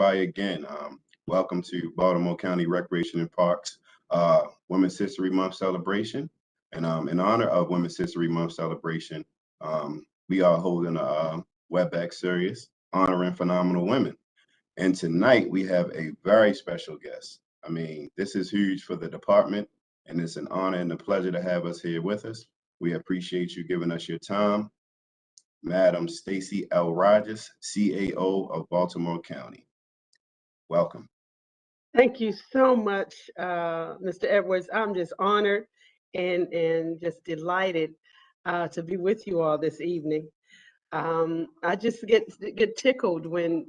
everybody again. Welcome to Baltimore County Recreation and Parks Women's History Month celebration. And in honor of Women's History Month celebration, we are holding a WebEx series honoring phenomenal women. And tonight we have a very special guest. I mean, this is huge for the department, and it's an honor and a pleasure to have us here with us. We appreciate you giving us your time. Madam Stacy L. Rodgers, CAO of Baltimore County. Welcome. Thank you so much, Mr. Edwards. I'm just honored and just delighted to be with you all this evening. I just get tickled when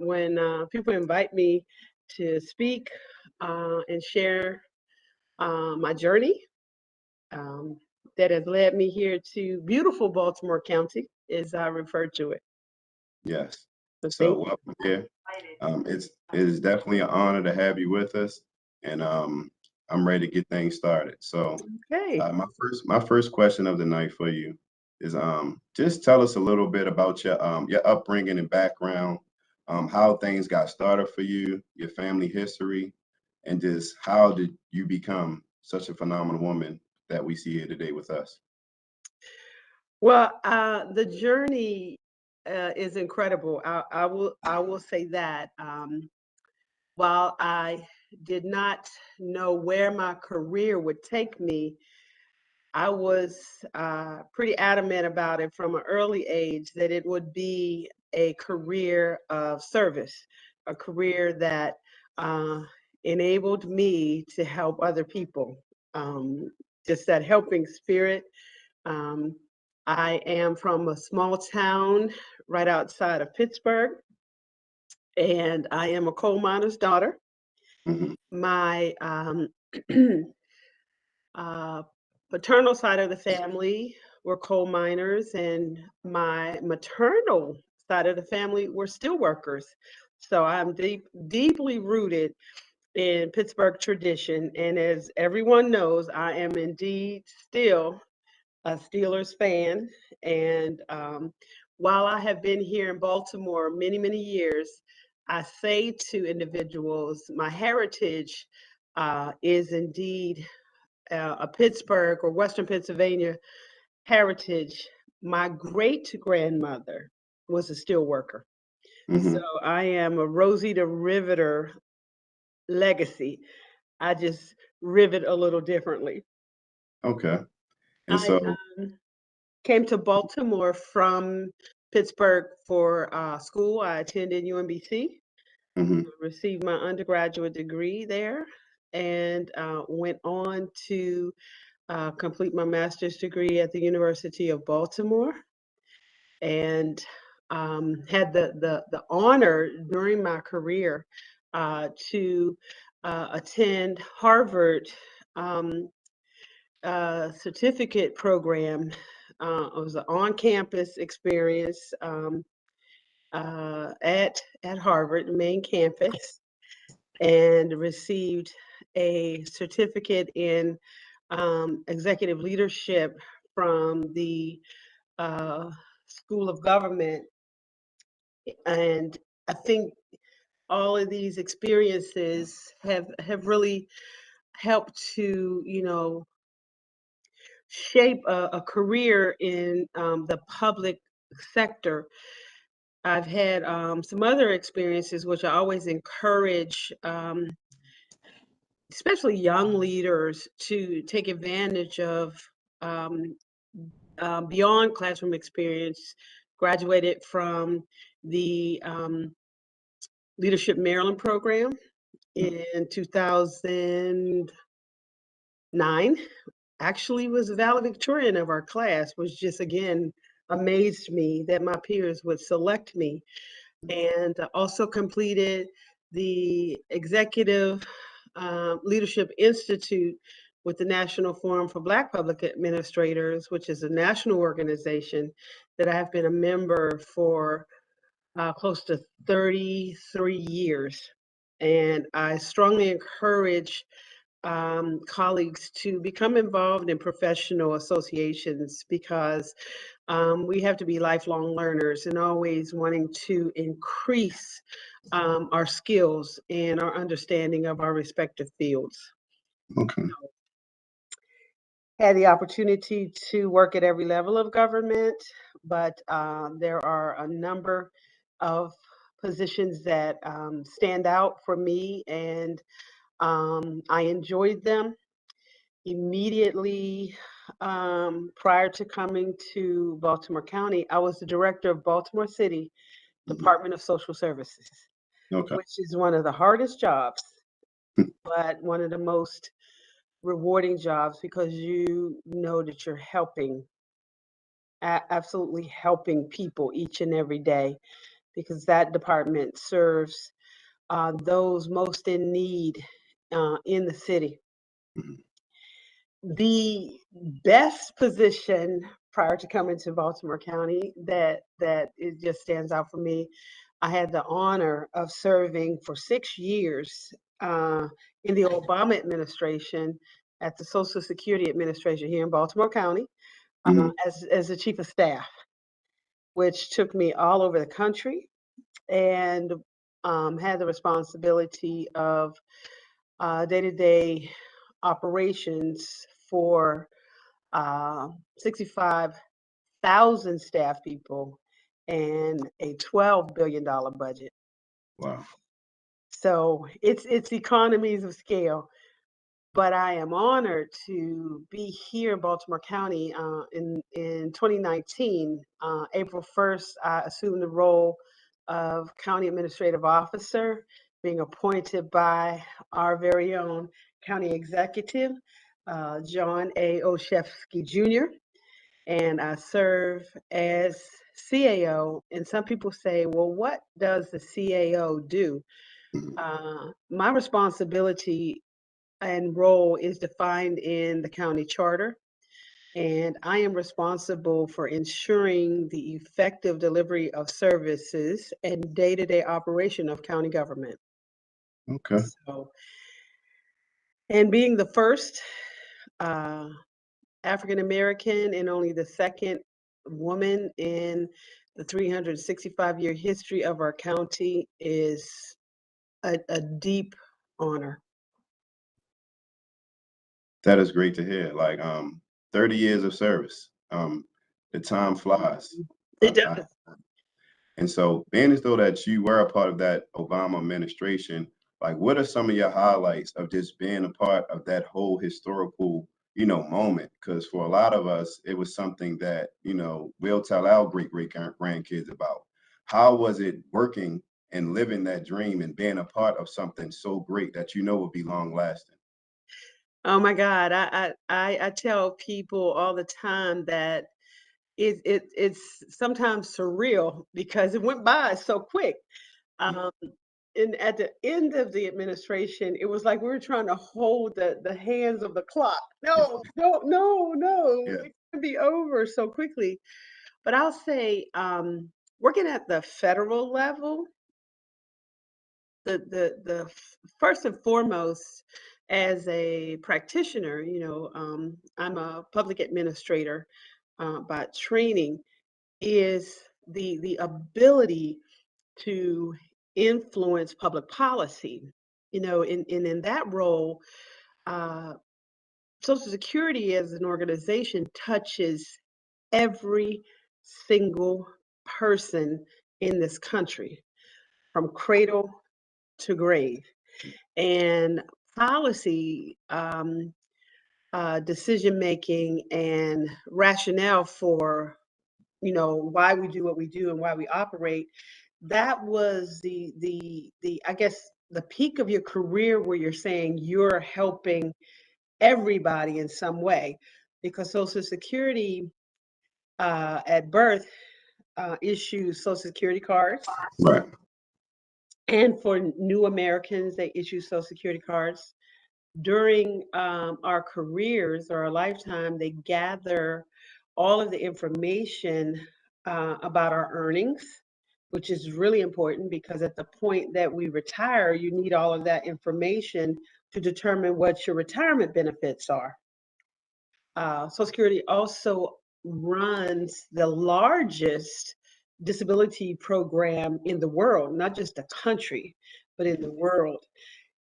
people invite me to speak and share my journey that has led me here to beautiful Baltimore County, as I refer to it. Yes. So So welcome here. It is definitely an honor to have you with us, and I'm ready to get things started. So okay. my first question of the night for you is just tell us a little bit about your upbringing and background, how things got started for you, your family history, and just how did you become such a phenomenal woman that we see here today with us. Well, the journey is incredible. I will say that. While I did not know where my career would take me, I was pretty adamant about it from an early age that it would be a career of service, a career that uh, enabled me to help other people. Um, just that helping spirit. Um, I am from a small town right outside of Pittsburgh, and I am a coal miner's daughter. Hmm. My uh, paternal side of the family were coal miners, and my maternal side of the family were steel workers. So I'm deeply rooted in Pittsburgh tradition. And as everyone knows, I am indeed still a Steelers fan. And while I have been here in Baltimore many, many years, I say to individuals, my heritage is indeed a Pittsburgh or Western Pennsylvania heritage. My great grandmother was a steel worker. So Hmm. I am a Rosita Riveter legacy. I just rivet a little differently. Okay. And I so, came to Baltimore from Pittsburgh for school. I attended UMBC, mhm. received my undergraduate degree there, and went on to complete my master's degree at the University of Baltimore, and had the honor during my career to attend Harvard um, certificate program. It was an on-campus experience at Harvard main campus, and received a certificate in executive leadership from the uh, School of Government. And I think all of these experiences have really helped to, shape a career in the public sector. I've had some other experiences which I always encourage, especially young leaders, to take advantage of um, beyond classroom experience. Graduated from the Leadership Maryland program in 2009. Actually was valedictorian of our class, which just again amazed me that my peers would select me. And also completed the Executive Leadership Institute with the National Forum for Black Public Administrators, which is a national organization that I have been a member for close to 33 years. And I strongly encourage colleagues to become involved in professional associations, because we have to be lifelong learners and always wanting to increase our skills and our understanding of our respective fields. Okay. Had the opportunity to work at every level of government, but there are a number of positions that stand out for me, and I enjoyed them. Immediately prior to coming to Baltimore County, I was the director of Baltimore City Department of Social Services, Okay. which is one of the hardest jobs, but one of the most rewarding jobs because you know that you're helping, absolutely helping people each and every day, because that department serves those most in need in the city. Mhm. The best position prior to coming to Baltimore County that it just stands out for me, I had the honor of serving for 6 years in the Obama administration at the Social Security Administration here in Baltimore County Mhm. as the chief of staff, which took me all over the country and had the responsibility of day-to-day operations for 65,000 staff people and a $12 billion budget. Wow. So it's economies of scale. But I am honored to be here in Baltimore County in 2019. April 1st, I assumed the role of County Administrative Officer, being appointed by our very own County Executive, John A. Olszewski Jr., and I serve as CAO. And some people say, well, what does the CAO do? Mhm. My responsibility and role is defined in the county charter, and I am responsible for ensuring the effective delivery of services and day-to-day operation of county government. Okay. So, and being the first uh, African American and only the second woman in the 365-year history of our county is a deep honor. That is great to hear. Like 30 years of service. The time flies. It I, does. and so being as though that you were a part of that Obama administration, like what are some of your highlights of just being a part of that whole historical, moment? Because for a lot of us, it was something that, we'll tell our great grandkids about. How was it working and living that dream and being a part of something so great that would be long lasting? Oh my God, I tell people all the time that it's sometimes surreal because it went by so quick. Um, and at the end of the administration, it was like we were trying to hold the hands of the clock. No, no, no, no, Yeah. it could be over so quickly. But I'll say, working at the federal level, first and foremost, as a practitioner, I'm a public administrator by training, is the ability to influence public policy. In that role, uh, Social Security as an organization touches every single person in this country, from cradle to grave. And policy decision making and rationale for why we do what we do and why we operate, that was the I guess the peak of your career where you're saying you're helping everybody in some way, because Social Security at birth issues Social Security cards, Right. and for new Americans they issue Social Security cards. During our careers or our lifetime, they gather all of the information about our earnings, which is really important because at the point that we retire, you need all of that information to determine what your retirement benefits are. Social Security also runs the largest disability program in the world, not just the country, but in the world.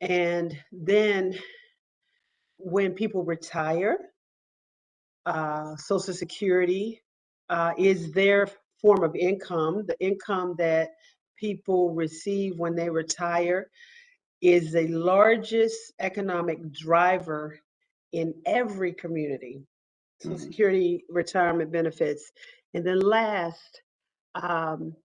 And then when people retire, Social Security is their form of income. The income that people receive when they retire is the largest economic driver in every community. Social Security, retirement benefits. And then last, um,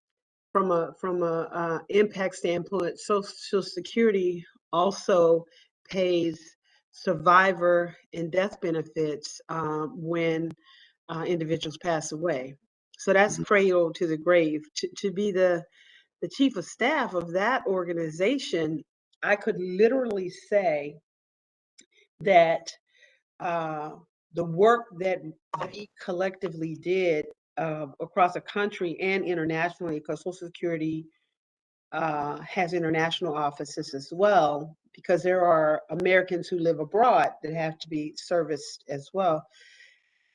from a impact standpoint, Social Security also pays survivor and death benefits when individuals pass away. So that's cradle to the grave. To be the chief of staff of that organization, I could literally say that uh, the work that we collectively did across the country and internationally, because Social Security has international offices as well, because there are Americans who live abroad that have to be serviced as well.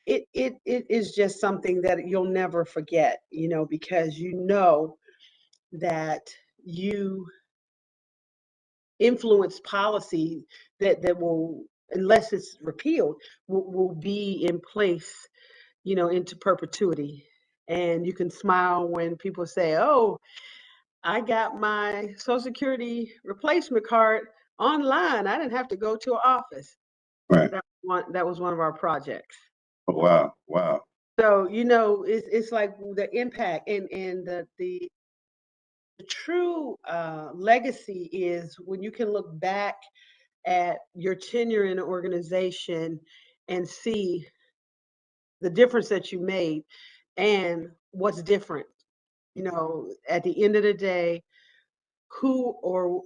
It is just something that you'll never forget, because you know that you influence policy that will, unless it's repealed, will be in place, into perpetuity. And you can smile when people say, "Oh, I got my Social Security replacement card online. I didn't have to go to an office." Right. That was one of our projects. Oh, wow. Wow. So, it's like the impact and the true legacy is when you can look back at your tenure in an organization and see the difference that you made and what's different. At the end of the day, or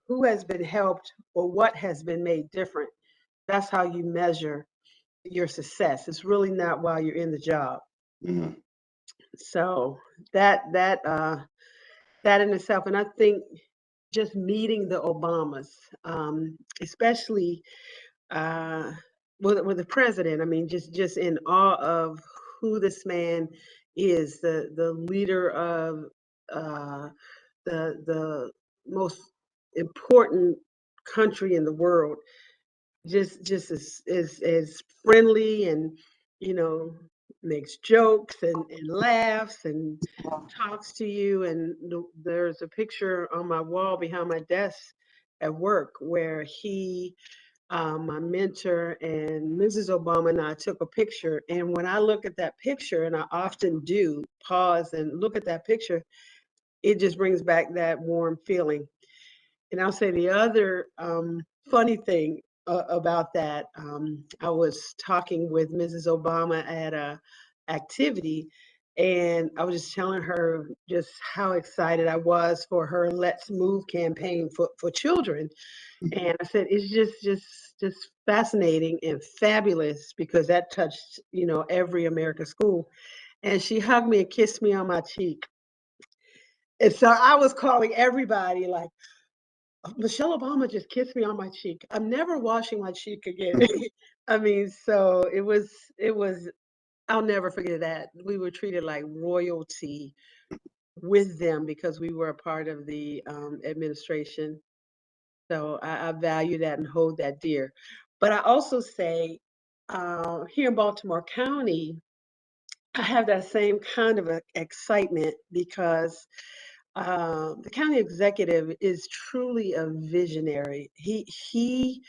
who has been helped or what has been made different. That's how you measure your success. It's really not while you're in the job. Mhm. So that in itself, and I think just meeting the Obamas, especially uh, with the president. I mean, just in awe of who this man is, the leader of uh, the most important country in the world. Just as friendly and you know makes jokes and laughs and talks to you. And there's a picture on my wall behind my desk at work where he, my mentor, and Mrs. Obama and I took a picture. And when I look at that picture, and I often do pause and look at that picture, it just brings back that warm feeling. And I'll say the other funny thing about that, I was talking with Mrs. Obama at a activity, and I was just telling her just how excited I was for her Let's Move campaign for children. And I said, it's just fascinating and fabulous because that touched, every American school. And she hugged me and kissed me on my cheek. And so I was calling everybody like, Michelle Obama just kissed me on my cheek. I'm never washing my cheek again. I mean, so it was, I'll never forget that. We were treated like royalty with them because we were a part of the administration. So I value that and hold that dear. But I also say here in Baltimore County, I have that same kind of excitement because the county executive is truly a visionary. He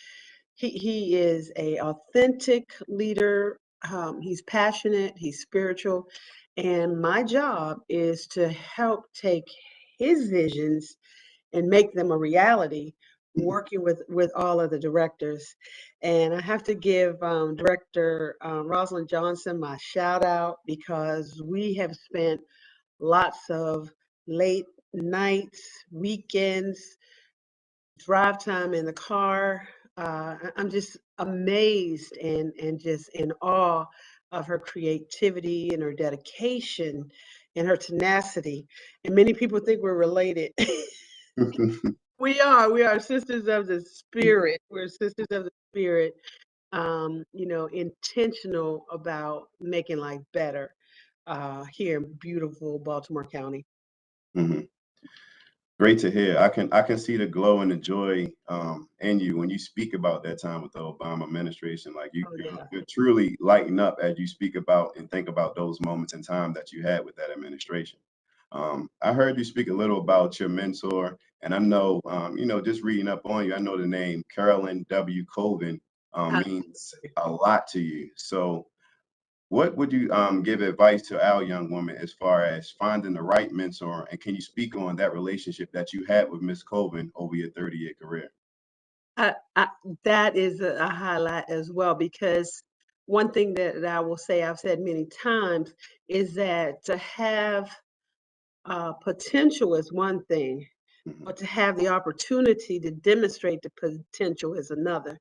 is a authentic leader. He's passionate. He's spiritual, and my job is to help take his visions and make them a reality. Working with all of the directors, and I have to give Director Rosalind Johnson my shout out because we have spent lots of late nights, weekends, drive time in the car. I'm just amazed and just in awe of her creativity and her dedication and her tenacity. And many people think we're related. We are sisters of the spirit. We're sisters of the spirit, intentional about making life better. here in beautiful Baltimore County. Hmm. Great to hear. I can see the glow and the joy in you when you speak about that time with the Obama administration. Like Oh, yeah. you're truly lighting up as you speak about and think about those moments in time that you had with that administration. I heard you speak a little about your mentor, and I know, just reading up on you, I know the name Carolyn W. Colvin means a lot to you. So, what would you give advice to our young women as far as finding the right mentor? And can you speak on that relationship that you had with Miss Colvin over your 30-year career? I, that is a highlight as well, because one thing that I will say, I've said many times, is that to have potential is one thing, Mhm. but to have the opportunity to demonstrate the potential is another.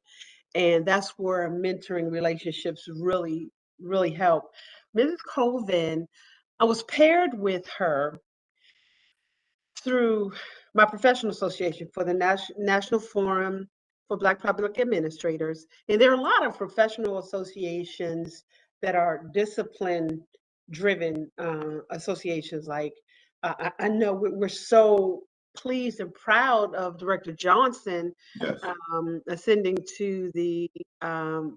And that's where mentoring relationships really, really help. Mrs. Colvin, I was paired with her through my professional association for the National Forum for Black Public Administrators. And there are a lot of professional associations that are discipline driven associations. Like, I know we're so pleased and proud of Director Johnson Yes. ascending to the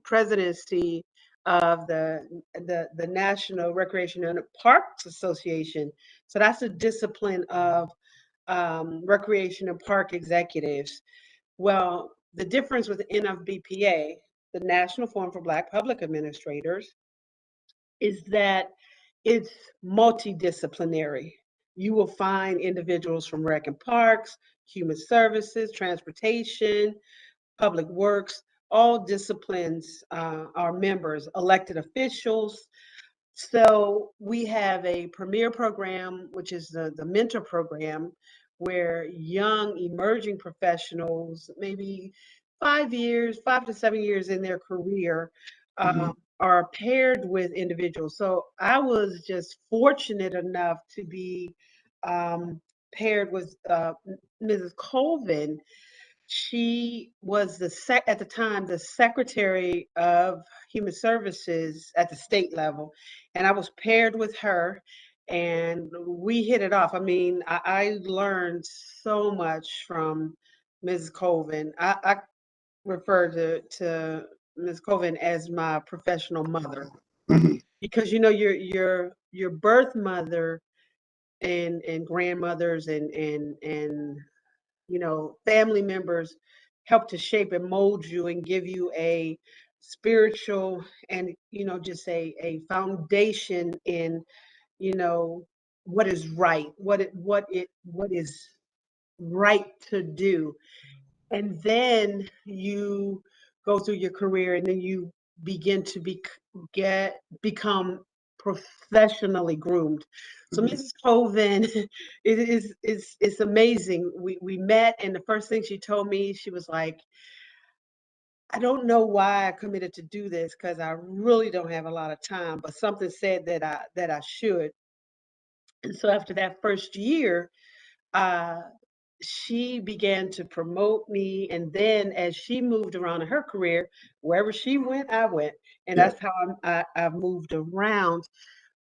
presidency of the National Recreation and Parks Association. So that's a discipline of recreation and park executives. Well, the difference with NFBPA, the National Forum for Black Public Administrators, is that it's multidisciplinary. You will find individuals from rec and parks, human services, transportation, public works, all disciplines are members, elected officials. So we have a premier program, which is the mentor program, where young emerging professionals, maybe 5 years, 5 to 7 years in their career, Hmm. are paired with individuals. So I was just fortunate enough to be um, paired with Mrs. Colvin. She was at the time the Secretary of Human Services at the state level, and I was paired with her, and we hit it off. I mean, I learned so much from Ms. Colvin. I refer to Ms. Colvin as my professional mother, Hmm. because your birth mother and grandmothers and family members help to shape and mold you and give you a spiritual and, just a foundation in, you know, what is right, what is right to do. And then you go through your career, and then you begin to become professionally groomed. So Hmm. Mrs. Colvin, it's amazing. We met, and the first thing she told me, she was like, I don't know why I committed to do this, because I really don't have a lot of time, but something said that I should. And so after that first year, uh, she began to promote me. And then as she moved around in her career, wherever she went, I went. And Yes. that's how I've moved around.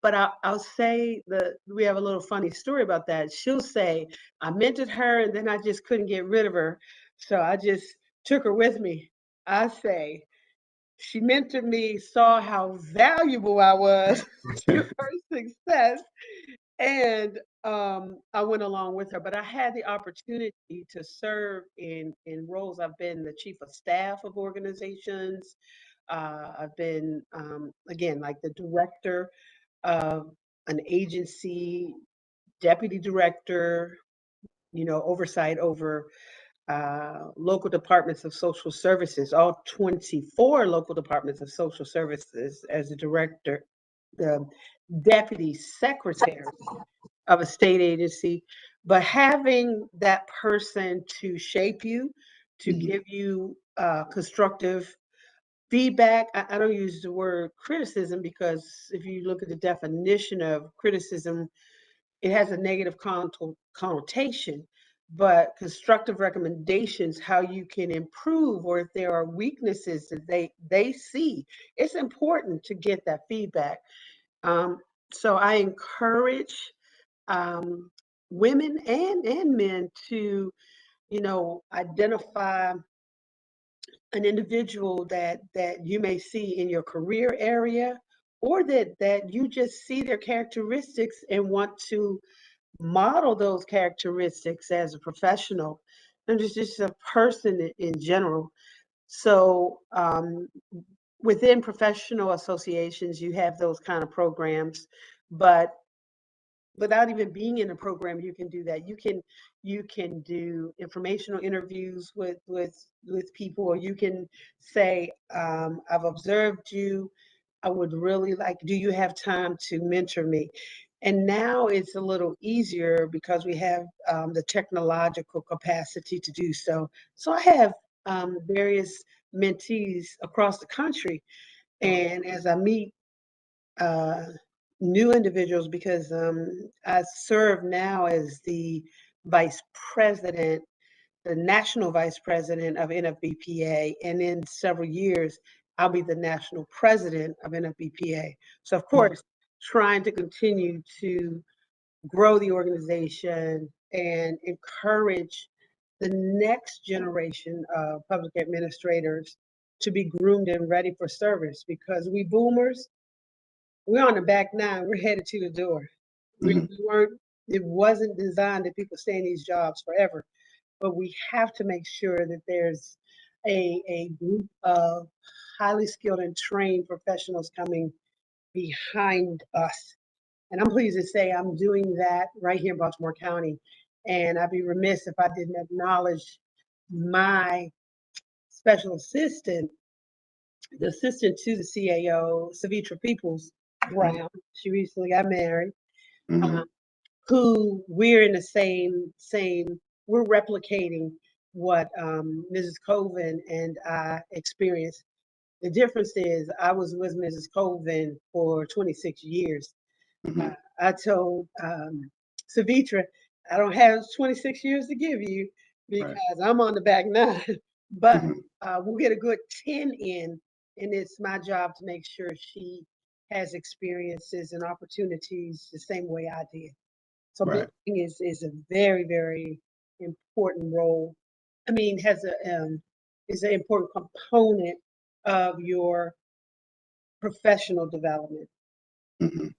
But I'll say that we have a little funny story about that. She'll say, I mentored her and then I just couldn't get rid of her. So I just took her with me. I say, she mentored me, saw how valuable I was to her success, and I went along with her. But I had the opportunity to serve in roles. I've been the chief of staff of organizations. I've been again, like, the director of an agency, deputy director. Oversight over local departments of social services, all 24 local departments of social services, as a director, the deputy secretary of a state agency. But having that person to shape you, to Hmm. give you constructive feedback. I don't use the word criticism, because if you look at the definition of criticism, it has a negative connotation. But constructive recommendations, how you can improve, or if there are weaknesses that they see, it's important to get that feedback. Um, So I encourage um, women and men to, identify an individual that you may see in your career area, or that you just see their characteristics and want to model those characteristics as a professional and just a person in general. So within professional associations, you have those kind of programs, but without even being in a program, you can do that. You can do informational interviews with people, or you can say, I've observed you. I would really like, do you have time to mentor me? And now it's a little easier because we have the technological capacity to do so. So I have various mentees across the country. And as I meet uh, new individuals, because I serve now as the vice president, the national vice president of NFBPA, and in several years, I'll be the national president of NFBPA. So, of course, trying to continue to grow the organization and encourage the next generation of public administrators to be groomed and ready for service, because we boomers, we're on the back nine. We're headed to the door. Mhm. We weren't. It wasn't designed that people stay in these jobs forever. But we have to make sure that there's a group of highly skilled and trained professionals coming behind us. And I'm pleased to say I'm doing that right here in Baltimore County. And I'd be remiss if I didn't acknowledge my special assistant, the assistant to the CAO, Savitra Peoples Brown. She recently got married. Mhm. Um, who we're in the we're replicating what Mrs. Colvin and I experienced. The difference is I was with Mrs. Colvin for 26 years. Uh, Mhm. I told Savitra, I don't have 26 years to give you Right. because I'm on the back nine, but Mhm. we'll get a good 10 in, and it's my job to make sure she has experiences and opportunities the same way I did. So Right. mentoring is a very, very important role. I mean, has a is an important component of your professional development. Mhm.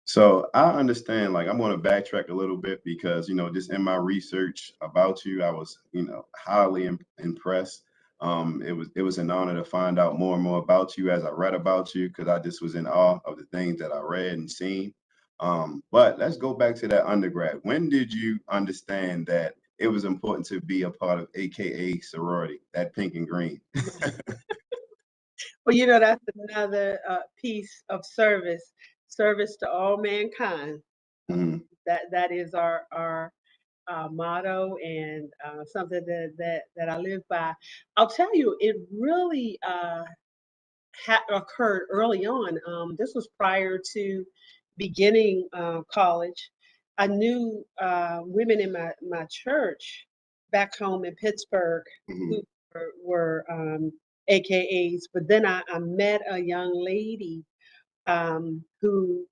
So I understand, like, I'm going to backtrack a little bit because, just in my research about you, I was, highly impressed. It was an honor to find out more and more about you as I read about you, because I just was in awe of the things that I read and seen. But let's go back to that undergrad. When did you understand that it was important to be a part of AKA sorority, that pink and green? Well, that's another piece of service to all mankind. Mhm. That is our motto, and something that I live by. I'll tell you, it really occurred early on. This was prior to beginning college. I knew women in my church back home in Pittsburgh who Mhm. were AKAs, but then I met a young lady who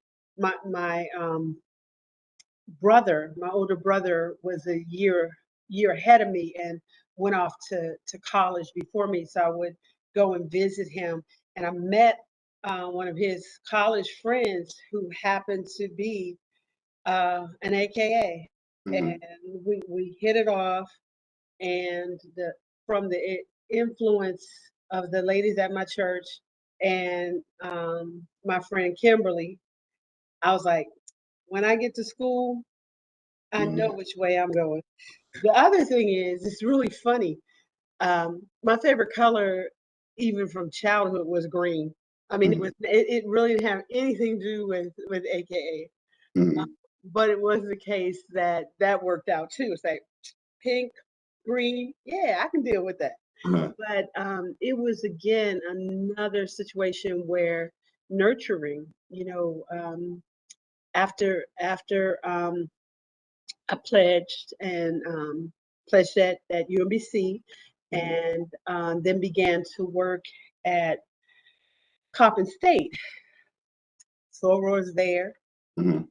my older brother was a year ahead of me and went off to college before me, so I would go and visit him. And I met one of his college friends who happened to be an AKA, Mhm. and we hit it off. And from the influence of the ladies at my church and my friend Kimberly, I was like, when I get to school, I know Mhm. which way I'm going. The other thing is, it's really funny. My favorite color, even from childhood, was green. I mean, Mhm. it really didn't have anything to do with AKA, uh, Mhm. but it was the case that worked out too. It's like pink, green, yeah, I can deal with that. Uh-huh. But it was again another situation where nurturing, after I pledged and pledged at UMBC, Mhm. and then began to work at Coppin State. sorors there. Hmm.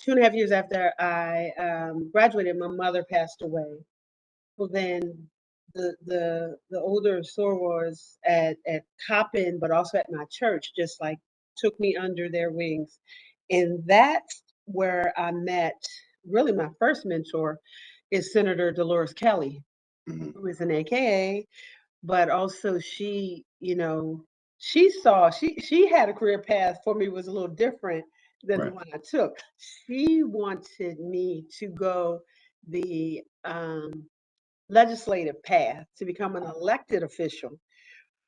2.5 years after I graduated, my mother passed away. Well, then the older sorors at Coppin, but also at my church, just like took me under their wings, and that's where I met really my first mentor is Senator Dolores Kelly, Hmm. who is an AKA, but also she, she saw she had a career path for me was a little different than the Right. one I took. She wanted me to go the legislative path to become an elected official,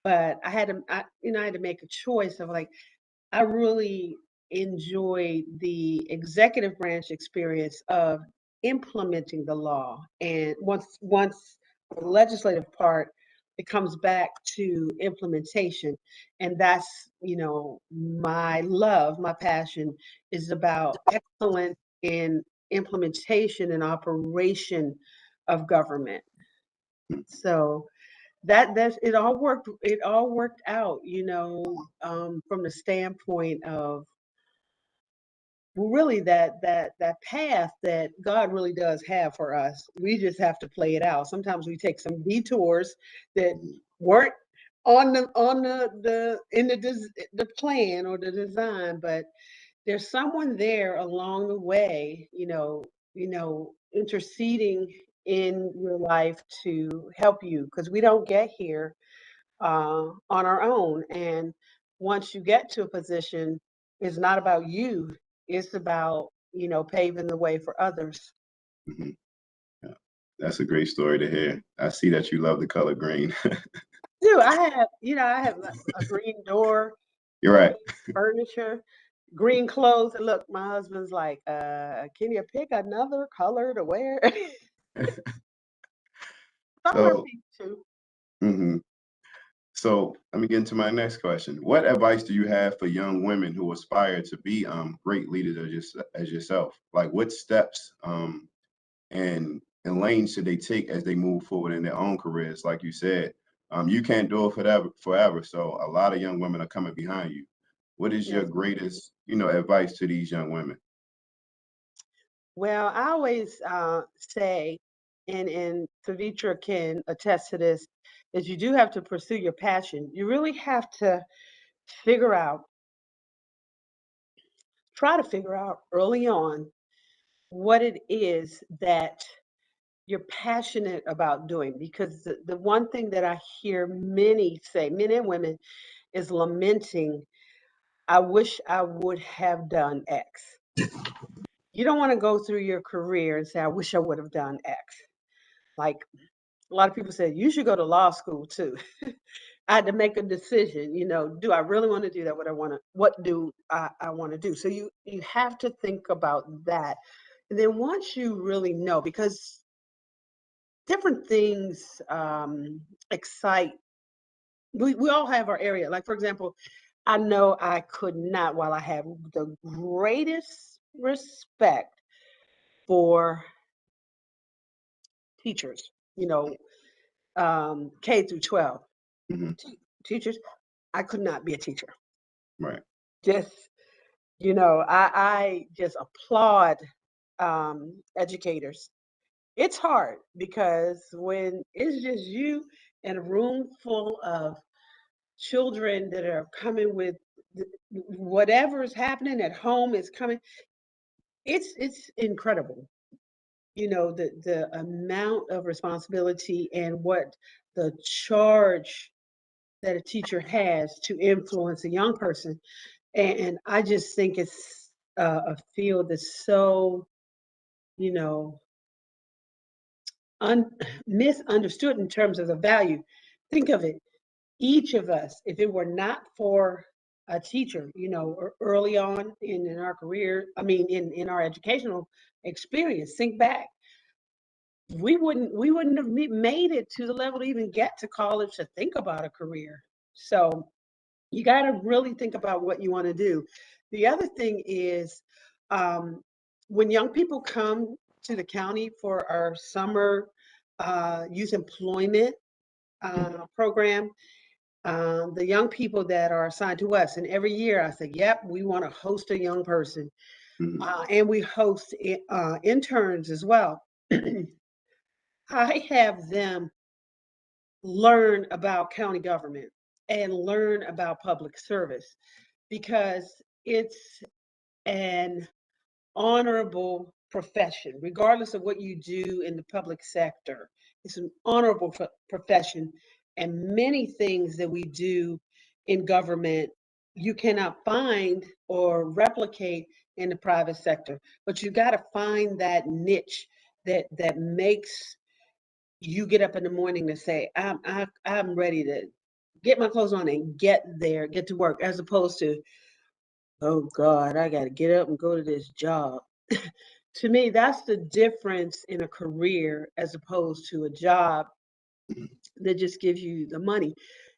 but I had to make a choice of like I really enjoyed the executive branch experience of implementing the law. And once the legislative part, it comes back to implementation. And that's, my love, my passion is about excellence in implementation and operation of government. So that's it all worked out, from the standpoint of really that path that God really does have for us. We just have to play it out. Sometimes we take some detours that weren't on the in the plan or the design, but there's someone there along the way, interceding in your life to help you because we don't get here on our own. And once you get to a position, it's not about you. It's about, paving the way for others. Hmm. Yeah. That's a great story to hear. I see that you love the color green. Dude, I have a green door, You're right. green furniture, green clothes. And look, my husband's like, can you pick another color to wear? Some are So, pink too. mhm. So let me get into my next question. What advice do you have for young women who aspire to be great leaders as yourself? Like what steps and lanes should they take as they move forward in their own careers? Like you said, you can't do it forever. So a lot of young women are coming behind you. What is your Yes. greatest, advice to these young women? Well, I always say, and Savitra can attest to this, is you do have to pursue your passion. You really have to figure out, try to figure out early on what it is that you're passionate about doing. Because the one thing that I hear many say, men and women, is lamenting, I wish I would have done X. You don't want to go through your career and say, I wish I would have done X. Like a lot of people said, you should go to law school too. I had to make a decision, do I really want to do that? What do I want to do? So you have to think about that. And then once you really know, because different things excite, we all have our area. Like, for example, I know I could not, while I have the greatest respect for teachers, K through 12 Hmm. teachers, I could not be a teacher. Right. Just, I just applaud educators. It's hard because when it's just you in a room full of children that are coming with whatever is happening at home is coming, it's incredible. The amount of responsibility and what the charge that a teacher has to influence a young person. And I just think it's a field that's so, you know, un- misunderstood in terms of the value. Think of it. Each of us, if it were not for a teacher, early on in our career, I mean, in our educational experience, think back, we wouldn't have made it to the level to even get to college to think about a career. So you got to really think about what you want to do. The other thing is um, when young people come to the county for our summer youth employment program, the young people that are assigned to us. And every year I say, yep, we want to host a young person. And we host interns as well. I have them learn about county government and learn about public service because it's an honorable profession, regardless of what you do in the public sector. It's an honorable profession, and many things that we do in government you cannot find or replicate in the private sector. But you got to find that niche that makes you get up in the morning to say, I'm ready to get my clothes on and get there, get to work, as opposed to, oh God, I got to get up and go to this job. To me, that's the difference in a career as opposed to a job that just gives you the money.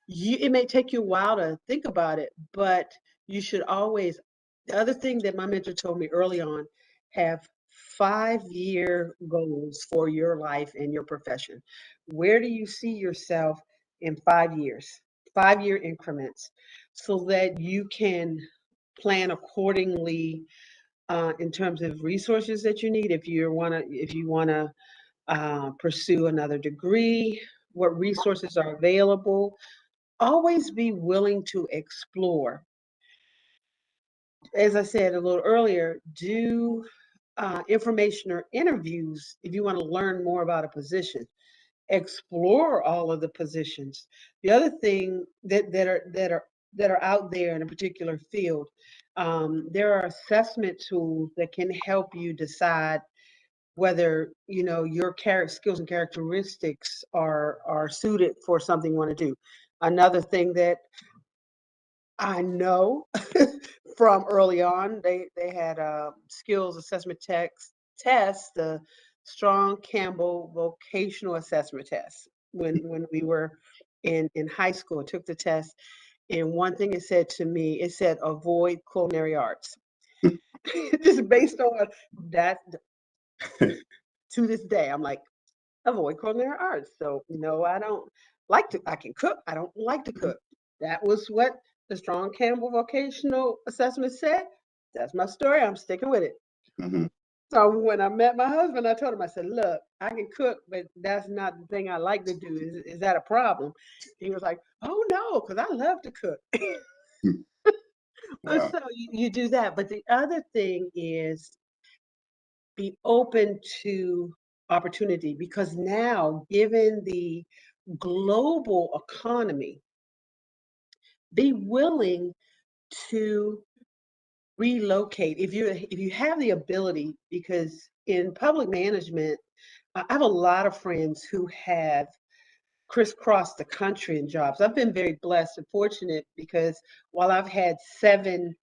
It may take you a while to think about it, but you should always. The other thing that my mentor told me early on, have 5-year goals for your life and your profession. Where do you see yourself in 5 years? 5-year increments, so that you can plan accordingly in terms of resources that you need. If you want to pursue another degree, what resources are available. Always be willing to explore. As I said a little earlier, do information or interviews if you want to learn more about a position. Explore all of the positions. The other thing that are out there in a particular field, there are assessment tools that can help you decide whether your skills and characteristics are suited for something you want to do. Another thing that I know from early on, they had a skills assessment test, the Strong Campbell vocational assessment test. When we were in high school, I took the test, and one thing it said to me, it said avoid culinary arts. Just based on that, to this day, I'm like, avoid culinary arts. So, I don't like to, I can cook. I don't like to cook. That was what the Strong Campbell vocational assessment said. That's my story. I'm sticking with it. Mm-hmm. So when I met my husband, I told him, I said, look, I can cook, but that's not the thing I like to do. Is that a problem? He was like, oh no, because I love to cook. Wow. So you do that. But the other thing is be open to opportunity, because now, given the global economy, be willing to relocate if you have the ability, because in public management, I have a lot of friends who have crisscrossed the country in jobs. I've been very blessed and fortunate, because while I've had 7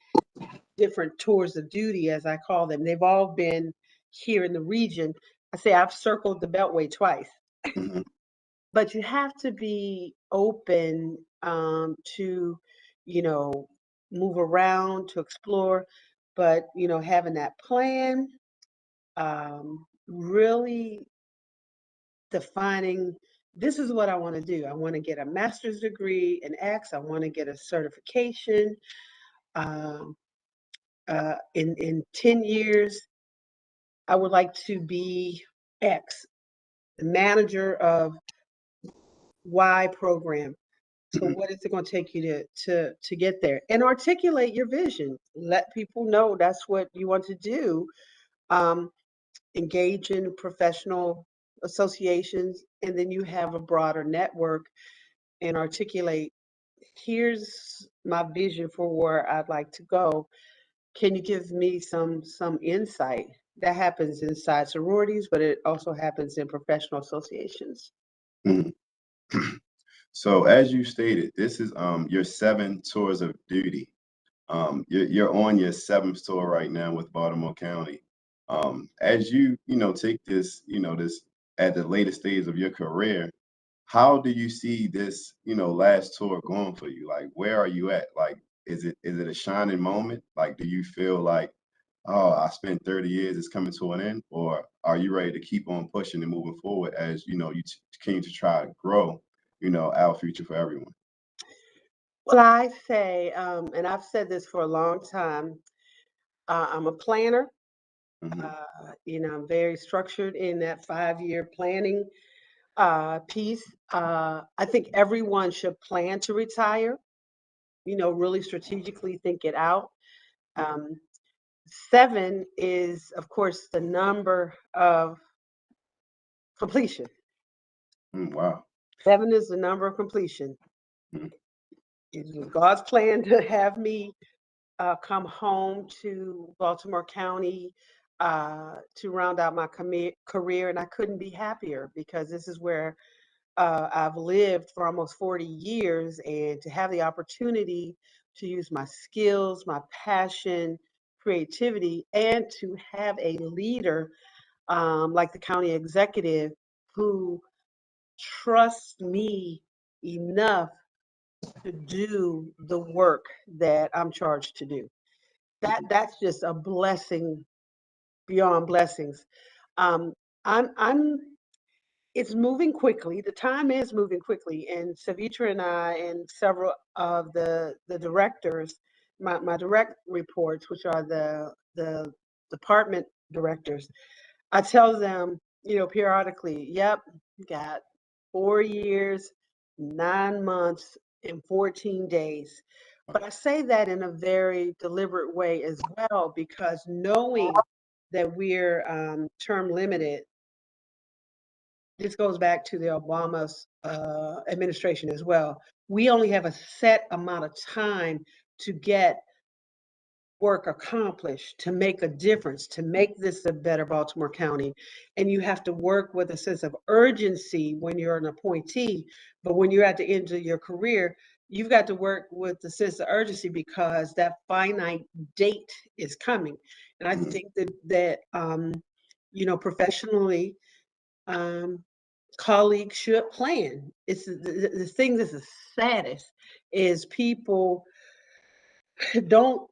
different tours of duty, as I call them, they've all been here in the region. I say I've circled the Beltway twice. Mm-hmm. But you have to be open to, you know, move around, to explore, but, having that plan, really defining, this is what I want to do. I want to get a master's degree in X. I want to get a certification. Um, in 10 years, I would like to be X, the manager of Y program. So what is it going to take you to get there? And articulate your vision. Let people know that's what you want to do. Um, Engage in professional associations, and then you have a broader network, and articulate, here's my vision for where I'd like to go. Can you give me some insight? That happens inside sororities, but it also happens in professional associations. Mm-hmm. So as you stated, this is your 7 tours of duty. You're on your 7th tour right now with Baltimore County. As you take this, this at the latest stage of your career, how do you see this, last tour going for you? Like, where are you at? Like, is it a shining moment? Like, do you feel like, oh, I spent 30 years, it's coming to an end? Or are you ready to keep on pushing and moving forward as, you continue to try to grow, our future for everyone? Well, I say, and I've said this for a long time, I'm a planner. Hmm. I'm very structured in that 5-year planning piece. I think everyone should plan to retire, really strategically think it out. Um, 7 is, of course, the number of completion. Wow. 7 is the number of completion. Mm-hmm. It was God's plan to have me come home to Baltimore County to round out my career, and I couldn't be happier because this is where I've lived for almost 40 years, and to have the opportunity to use my skills, my passion, creativity, and to have a leader like the county executive who trusts me enough to do the work that I'm charged to do. That's just a blessing beyond blessings. Um, I'm it's moving quickly. The time is moving quickly, and Savitra and I and several of the directors, my direct reports, which are the department directors, I tell them, periodically, yep, you got 4 years, 9 months, and 14 days. But I say that in a very deliberate way as well, because knowing that we're term limited, this goes back to the Obama's administration as well. We only have a set amount of time to get work accomplished, to make a difference, to make this a better Baltimore County. And you have to work with a sense of urgency when you're an appointee. But when you're at the end of your career, you've got to work with the sense of urgency because that finite date is coming. And I Hmm. think professionally, um, colleagues should plan. It's the thing that's the saddest is people don't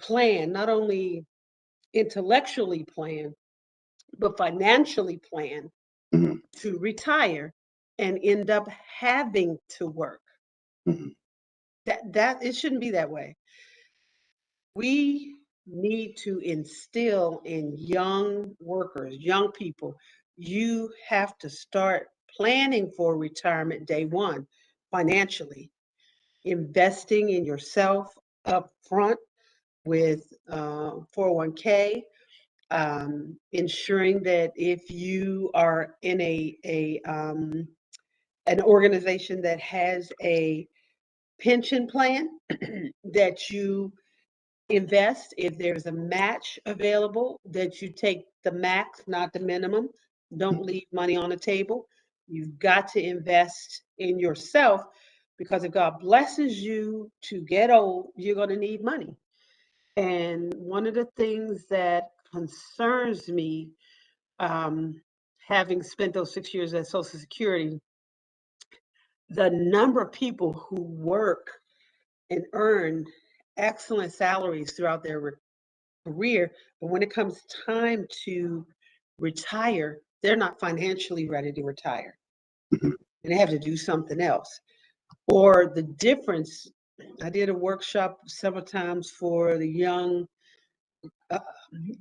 plan, not only intellectually plan, but financially plan Hmm. to retire and end up having to work. Hmm. That it shouldn't be that way. We need to instill in young workers, young people, you have to start planning for retirement day one financially, investing in yourself up front with 401k, ensuring that if you are in an organization that has a pension plan, that you invest. If there's a match available, that you take the max, not the minimum. Don't leave money on the table. You've got to invest in yourself because if God blesses you to get old, you're going to need money. And one of the things that concerns me, um, having spent those 6 years at Social Security, the number of people who work and earn excellent salaries throughout their career, but when it comes time to retire, they're not financially ready to retire Hmm. and they have to do something else. Or the difference, I did a workshop several times for the young uh,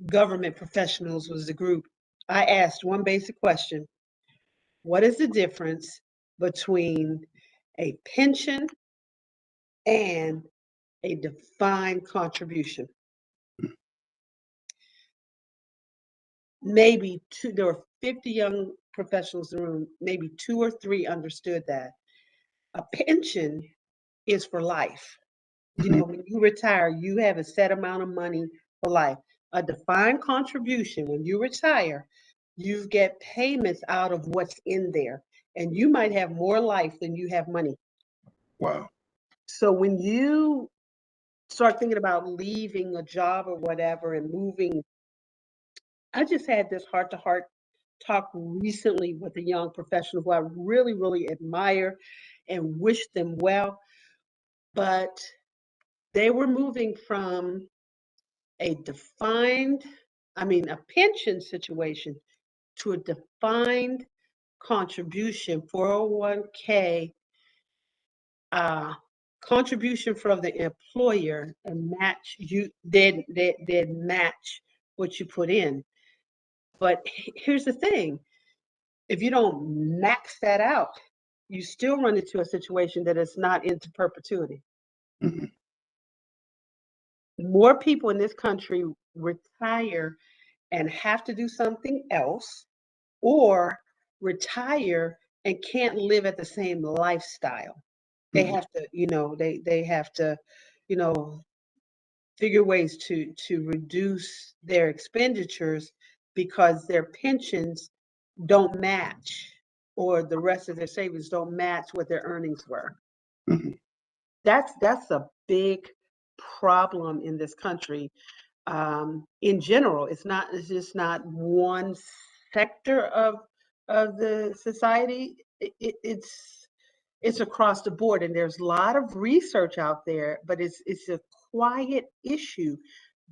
government professionals, was the group. I asked one basic question: what is the difference between a pension and a defined contribution? Maybe two, there were 50 young professionals in the room, maybe two or three understood that. A pension is for life. Hmm. When you retire, you have a set amount of money for life. A defined contribution, when you retire, you get payments out of what's in there. And you might have more life than you have money. Wow. So when you start thinking about leaving a job or whatever and moving, I just had this heart to heart talk recently with a young professional who I really, really admire and wish them well. But they were moving from a defined, a pension situation to a defined contribution, 401k contribution from the employer and match you, then match what you put in. But here's the thing, if you don't max that out, you still run into a situation that is not into perpetuity. Mm-hmm. More people in this country retire and have to do something else, or retire and can't live at the same lifestyle. They Mm-hmm. have to, they have to, you know, figure ways to reduce their expenditures because their pensions don't match, or the rest of their savings don't match what their earnings were. Mm-hmm. That's a big problem in this country. In general, it's just not one sector of the society. It's across the board, and there's a lot of research out there, but it's a quiet issue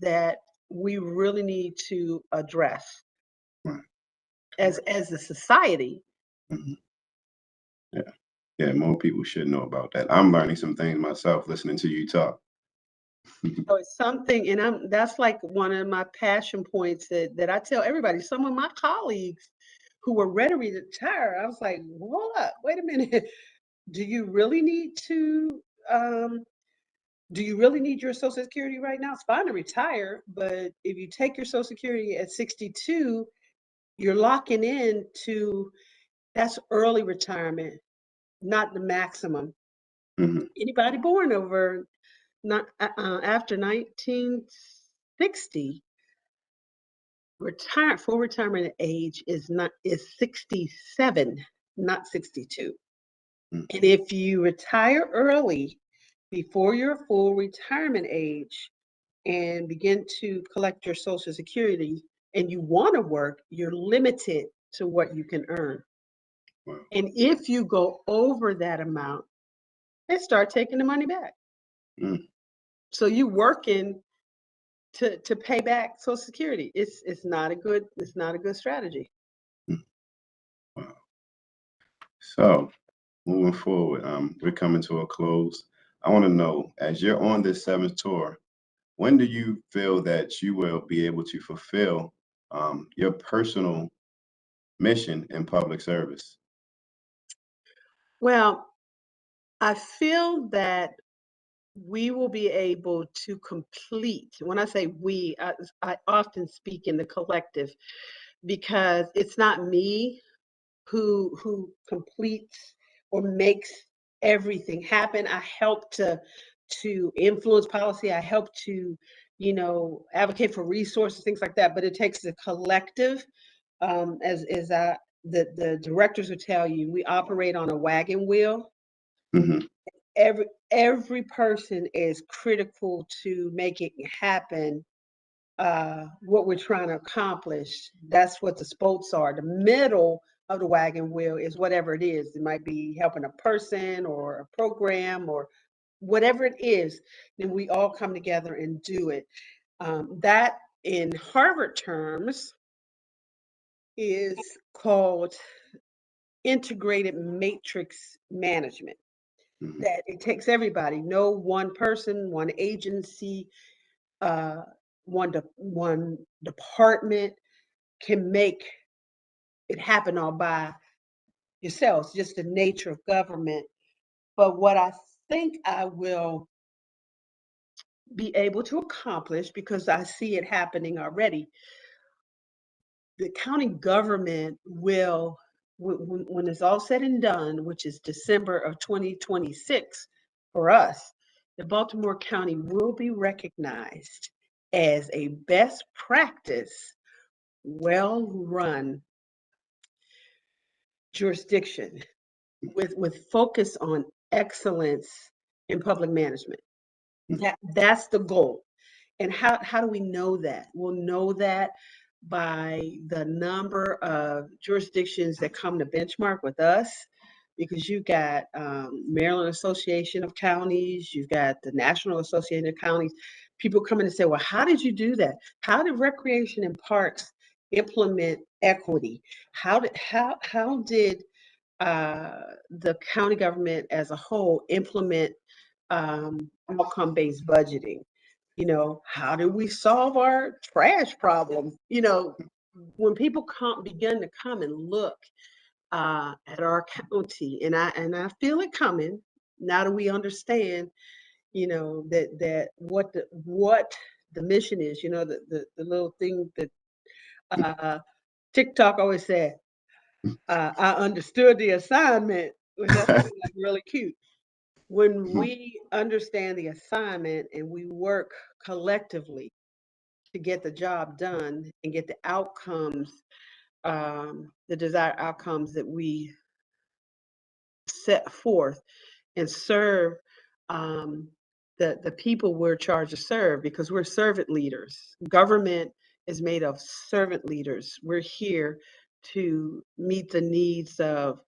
that we really need to address Right. as a society. Mm-hmm. Yeah. Yeah, more people should know about that. I'm learning some things myself listening to you talk. So it's something, and that's like one of my passion points that I tell everybody. Some of my colleagues who were ready to retire, I was like, hold up, wait a minute. Do you really need to um, do you really need your Social Security right now? It's fine to retire, but if you take your Social Security at 62, you're locking in to, that's early retirement, not the maximum. Mm-hmm. Anybody born over not after 1960, full retirement age is 67, not 62. Mm-hmm. And if you retire early before your full retirement age and begin to collect your Social Security and you want to work, you're limited to what you can earn. Wow. And if you go over that amount, they start taking the money back. Mm-hmm. So you working to pay back Social Security. It's not a good strategy. Wow. So moving forward, we're coming to a close. I want to know, as you're on this seventh tour, when do you feel that you will be able to fulfill your personal mission in public service? Well, I feel that we will be able to complete. When I say we, I often speak in the collective, because it's not me who completes or makes everything happen. I help to influence policy. I help to, advocate for resources, things like that. But it takes a collective. As the directors will tell you, we operate on a wagon wheel. Mm-hmm. Every person is critical to making it happen. What we're trying to accomplish. That's what the spokes are. The middle of the wagon wheel is whatever it is. It might be helping a person or a program or whatever it is. Then we all come together and do it. That, in Harvard terms, is called integrated matrix management. Mm-hmm. That it takes everybody, no one person, one agency, uh, one department can make it happen all by yourselves, just the nature of government. But what I think I will be able to accomplish, because I see it happening already, the county government will, when it's all said and done, which is December of 2026 for us, the Baltimore County will be recognized as a best practice, well-run jurisdiction with focus on excellence in public management. That's the goal. And how do we know that? We'll know that by the number of jurisdictions that come to benchmark with us, because you've got Maryland Association of Counties, you've got the National Association of Counties. People come in and say, well, how did you do that? How did Recreation and Parks implement equity? How did the county government as a whole implement outcome-based budgeting. How do we solve our trash problem? When people begin to come and look at our county, and I feel it coming now that we understand, that what the mission is. The little thing that TikTok always said, I understood the assignment, which I think is like really cute. When we understand the assignment and we work collectively to get the job done and get the outcomes, the desired outcomes that we set forth, and serve um, the people we're charged to serve, because we're servant leaders. Government is made of servant leaders. We're here to meet the needs of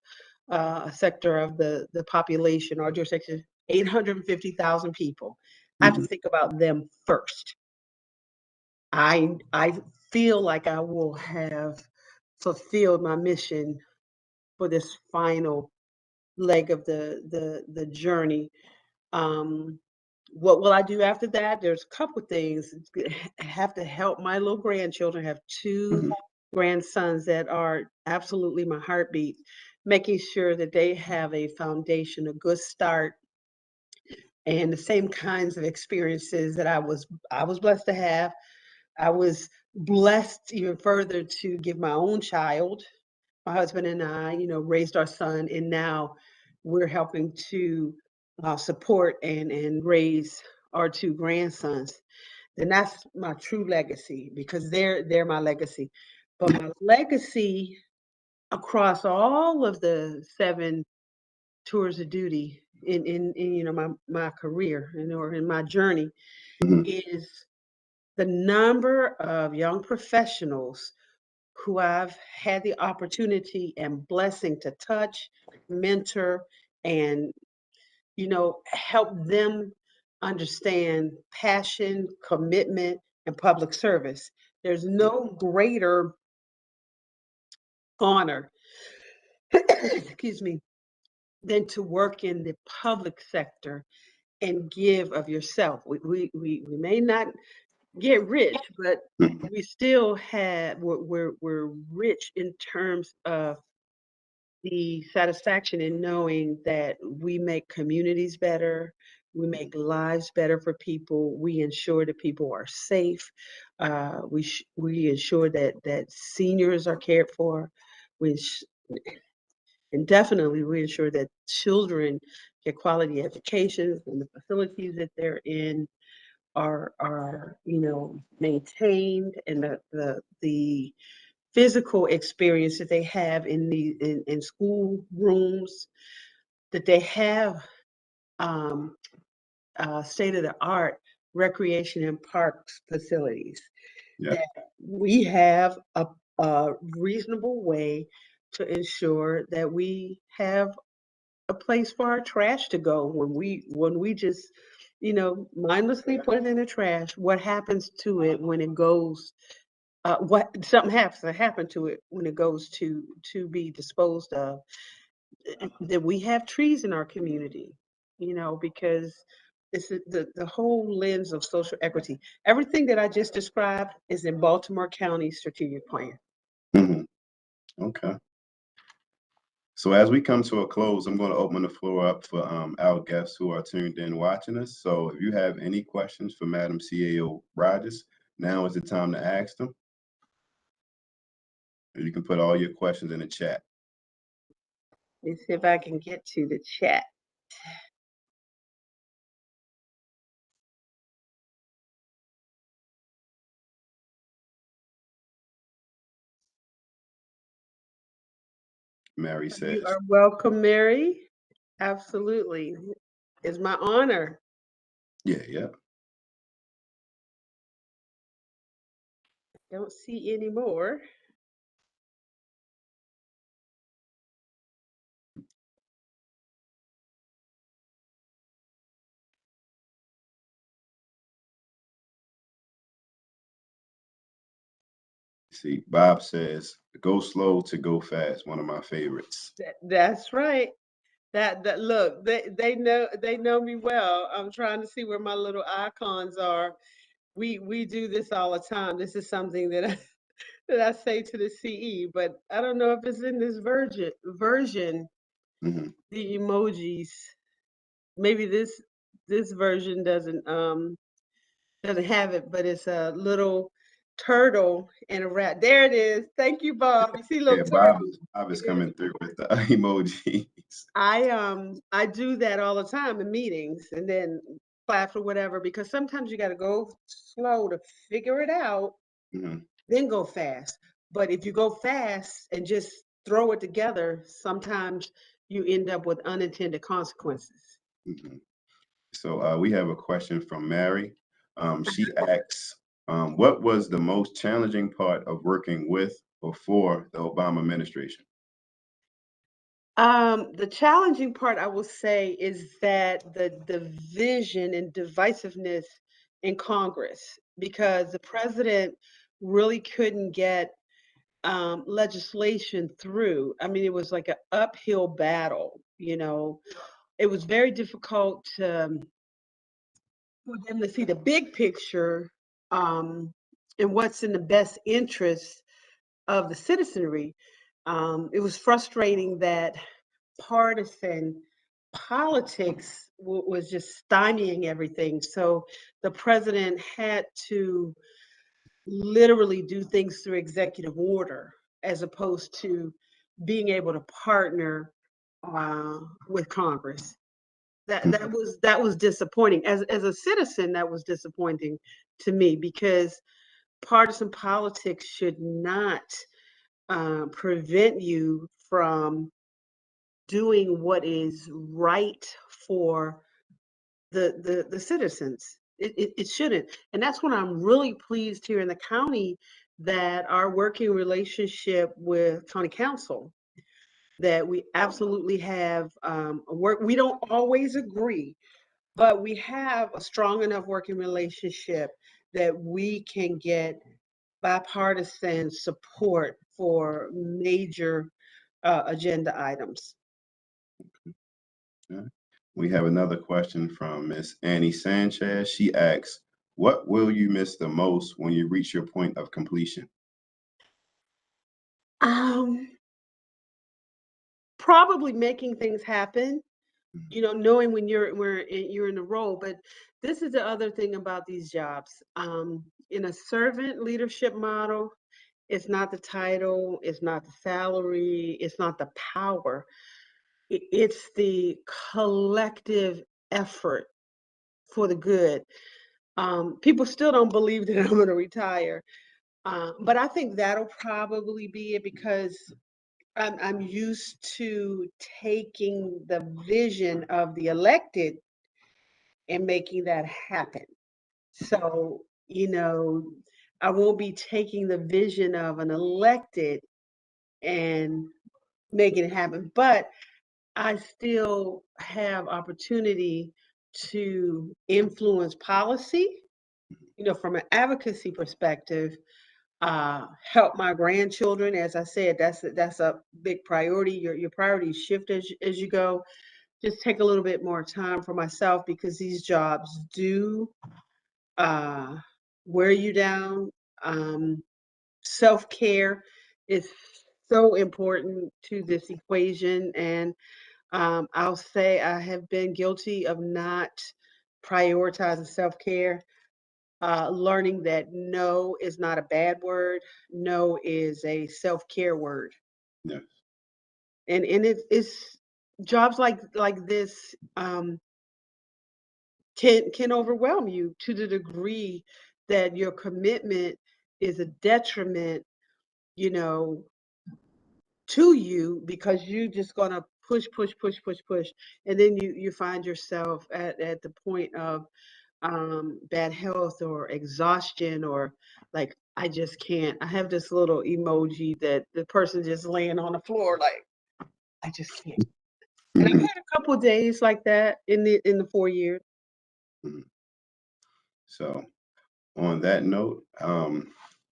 a sector of the population. Our jurisdiction, 850,000 people. I have to think about them first. I feel like I will have fulfilled my mission for this final leg of the journey. Um, what will I do after that? There's a couple of things. I have to help my little grandchildren. I have two grandsons that are absolutely my heartbeat, making sure that they have a foundation, a good start, and the same kinds of experiences that I was blessed to have. I was blessed even further to give my own child. My husband and I, raised our son, and now we're helping to support and raise our two grandsons. And that's my true legacy, because they're my legacy. But my legacy across all of the 7 tours of duty in my career, or in my journey, is the number of young professionals who I've had the opportunity and blessing to touch, mentor, and help them understand passion, commitment, and public service. There's no greater honor, excuse me, than to work in the public sector and give of yourself. We may not get rich, but we still have we're rich in terms of the satisfaction in knowing that we make communities better, we make lives better for people, we ensure that people are safe, we ensure that seniors are cared for, we and definitely we ensure that children get quality education, and the facilities that they're in are maintained, and the physical experience that they have in school rooms, that they have state of the art recreation and parks facilities, Yeah. that we have a reasonable way to ensure that we have a place for our trash to go when we just mindlessly put it in the trash. What happens to it when it goes? What something has to happen to it when it goes to be disposed of. That we have trees in our community, because this is the whole lens of social equity. Everything that I just described is in Baltimore County strategic plan. hmm Okay. So as we come to a close, I'm going to open the floor up for our guests who are tuned in watching us. So if you have any questions for Madam CAO Rodgers, now is the time to ask them. You can put all your questions in the chat. Let's see if I can get to the chat. Mary You says, are welcome, Mary. Absolutely. It's my honor. yeah. Don't see any more. See, Bob says, go slow to go fast, one of my favorites. That's right. That look, they know me well. I'm trying to see where my little icons are. We do this all the time. This is something that that I say to the CE, but I don't know if it's in this version, Hmm. the emojis. Maybe this version doesn't have it, but it's a little turtle and a rat. There it is. Thank you, Bob. You see Yeah, little turtle. Bob is It is. coming through with the emojis. I do that all the time in meetings and then class or whatever because sometimes you got to go slow to figure it out, Hmm. then go fast. But if you go fast and just throw it together, sometimes you end up with unintended consequences. Hmm. So we have a question from Mary. She asks, what was the most challenging part of working with or for the Obama administration? The challenging part I will say is that the division and divisiveness in Congress, because the president really couldn't get legislation through. I mean, it was like an uphill battle. It was very difficult for them to see the big picture um, and what's in the best interest of the citizenry. It was frustrating that partisan politics was just stymieing everything. So the president had to literally do things through executive order as opposed to being able to partner uh, with Congress. That was disappointing. As a citizen, that was disappointing to me because partisan politics should not prevent you from doing what is right for the citizens. It shouldn't. And that's when I'm really pleased here in the county that our working relationship with county council, that we absolutely have a work. We don't always agree, but we have a strong enough working relationship that we can get bipartisan support for major agenda items. Yeah. We have another question from Miss Annie Sanchez. She asks, what will you miss the most when you reach your point of completion? Um, Probably making things happen, Mhm. knowing when you're in the role. But this is the other thing about these jobs. In a servant leadership model, it's not the title, it's not the salary, it's not the power. It's the collective effort for the good. People still don't believe that I'm going to retire, but I think that'll probably be it because I'm used to taking the vision of the elected and making that happen. So, I won't be taking the vision of an elected and making it happen, but I still have opportunity to influence policy, from an advocacy perspective, help my grandchildren. As I said, that's a big priority. Your priorities shift as you go. Just take a little bit more time for myself because these jobs do uh, wear you down. Self care is so important to this equation, and I'll say I have been guilty of not prioritizing self care. Learning that no is not a bad word. No is a self-care word. Yes. And it's jobs like this can overwhelm you to the degree that your commitment is a detriment, you know, to you because you just gonna push, push, push, push, push, and then you find yourself at the point of bad health or exhaustion or like I just can't. I have this little emoji that the person just laying on the floor like I just can't. And I've Mhm. had a couple of days like that in the 4 years. Mhm. So on that note,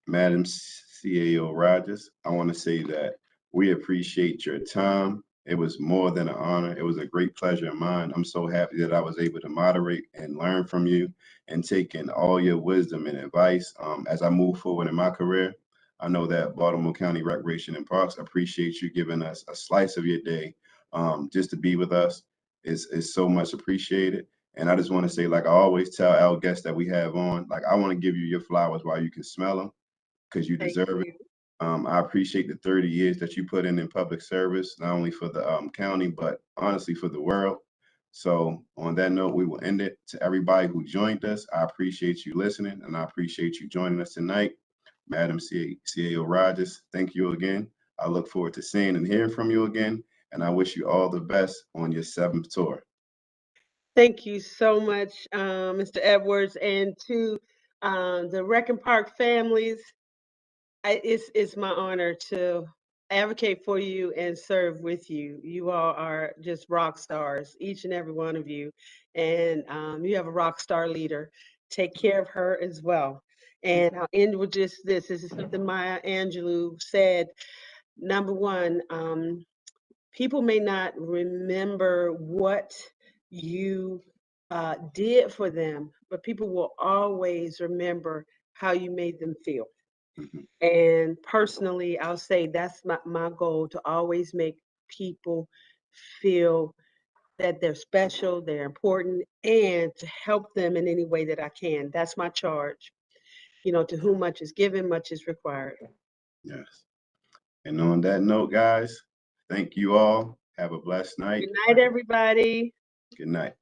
Madam CAO Rodgers, I want to say that we appreciate your time. It was more than an honor. It was a great pleasure of mine. I'm so happy that I was able to moderate and learn from you and take in all your wisdom and advice as I move forward in my career. I know that Baltimore County Recreation and Parks appreciate you giving us a slice of your day just to be with us. Is so much appreciated. And I just want to say, like I always tell our guests that we have on, like I want to give you your flowers while you can smell them because you Thank deserve it. you. I appreciate the 30 years that you put in public service, not only for the county, but honestly for the world. So on that note, we will end it. To everybody who joined us, I appreciate you listening, and I appreciate you joining us tonight. Madam CAO Rodgers, thank you again. I look forward to seeing and hearing from you again, and I wish you all the best on your 7th tour. Thank you so much, Mr. Edwards, and to the Rec and Park families. It's my honor to advocate for you and serve with you. You all are just rock stars, each and every one of you, and you have a rock star leader. Take care of her as well. And I'll end with just this. This is something Maya Angelou said. Number one, people may not remember what you did for them, but people will always remember how you made them feel. Mhm. And personally, I'll say that's my goal, to always make people feel that they're special, they're important, and to help them in any way that I can. That's my charge. To whom much is given, much is required. Yes. And on that note, guys, thank you all. Have a blessed night. Good night, everybody. Good night.